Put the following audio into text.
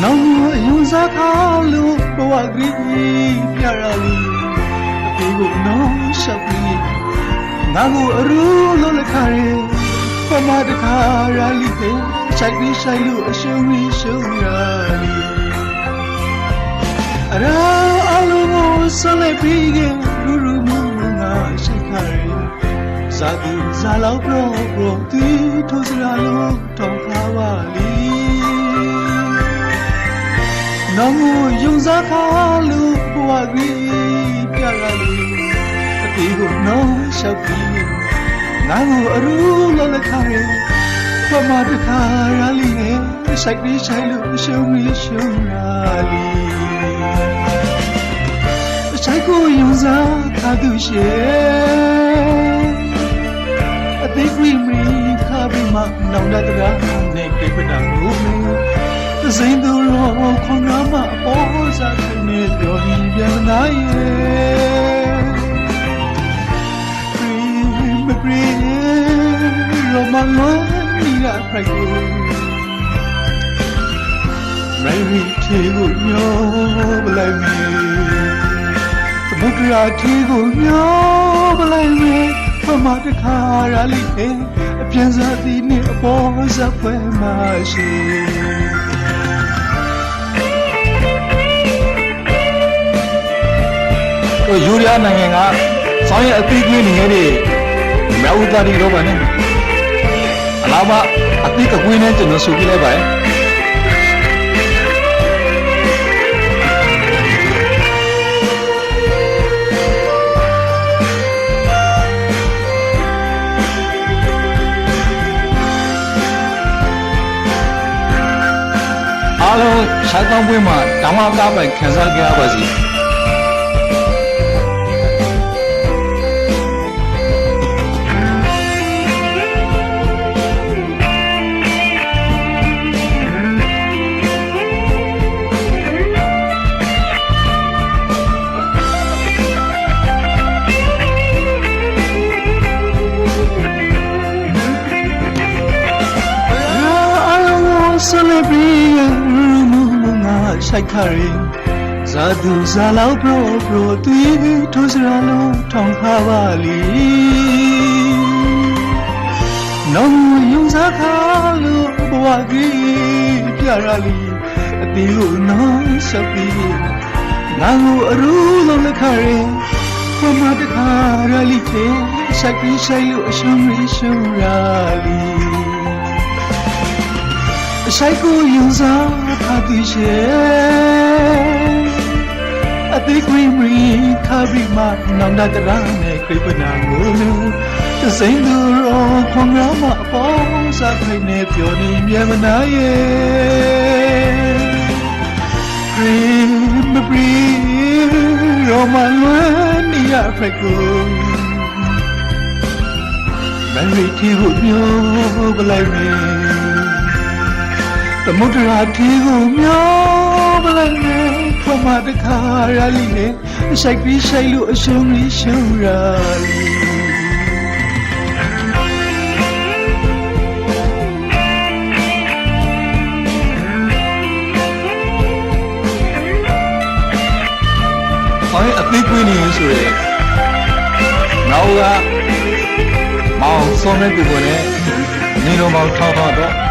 နောင်ယူစားခါလို့ဘဝကလေးပြရလိအဖေကိုနောင်ရှောက်ပြီးငါကိုအရူးလို့လက်ခါရဲပမာတခါရလိပဲရှိုက်ပြီးရှိုက်လို့အရှုံးပြီးရှုံးရလိအရာအလုံးကိုဆွလိုက်ပြီးကရူရူမူငါရှိုက်ခါရဲဇာတိဇာလောက်ပရောတီထိုးစရာလို့တောင်းခါပါလိနောင်ယူစားခါလို့ဘဝကြီးပြရလို့အတေးကိုနောင်လျှောက်ပြီးငါကိုအရူးလို့လက်ခါရဲပမာတခါရလိနဲ့စိုက်ပြီးဆိုင်လို့ရှုံးပြီးရှုံးရလိဆိုင်ကိုယူစားခါသူရှေအသေးခွေမီခါပြီးမှနောင်တတရာနဲ့ကိပတာကိုမင်းစိန်သူရောခွန်နာမပေါ်စားနေပြောရင်းပြန်လာရဲ့မပရီရောမလောနီရဖရိုက်ကိုမိုင်ရီချေကိုညောပလိုက်မီသမုဒ္ဒရာချေကိုညောပလိုက်မီပမာတခါရလိအပြန်စားသည်နဲ့အပေါ်စားဖွဲမရှိယူရီးယားနိုင်ငံကဆောင်းရဲ့အသီးကွင်းနေတယ်မြောက်ဥတာရီတော့ဗာနဲ့အလားပါအသီးကွင်းနဲ့ကျွန်တော်ဆိုပြလိုက်ပါအားလုံးဆိုင်ကောင်းပွဲမှာတောင်းအကားပိုင်ခံစားကြရပါစီဆလဘီရမူငါဆိုင်ခရီဇာဒူဇာလောက်ပရိုတူထိုးစရာလုံးထောင်ခါပါလီနောင်ယူစားခါလို့ဘဝကြီးပြရလီအတီးကိုနောင်ဆက်ပြီးငါကိုအရူးလုံးလက်ခရဲပမာတခါရလီတဲ့ဆိုင်ပြီးဆိုင်လို့အရှုံးရရှုံးရလီဆိုင်ကိုယူစားခါတိရှေအသေးခွေမီခါပြီးမှနောင်တတရာနဲ့ခိပနာကိုစိန်သူရောခွန်ရမအပေါ်စားခိုင်းနေပြောနေမြဲမနာရဲ့ခရီမပရီရောမလွန်နီရဖက်ကိုမရီတီကိုညိုပလိုက်မေသမုဒ္ဒရာတီကိုမျောပလိုက်နဲ့ပမာတခါရလိနဲ့ဆိုင်ပြီးဆိုင်လို့အရှုံးကြီးရှုံးရလိအသေးကွင်းနေဆိုရယ်နောက်ကမောင်စောမဲကိုလည်းနေတော်မောင်ထောက်တော့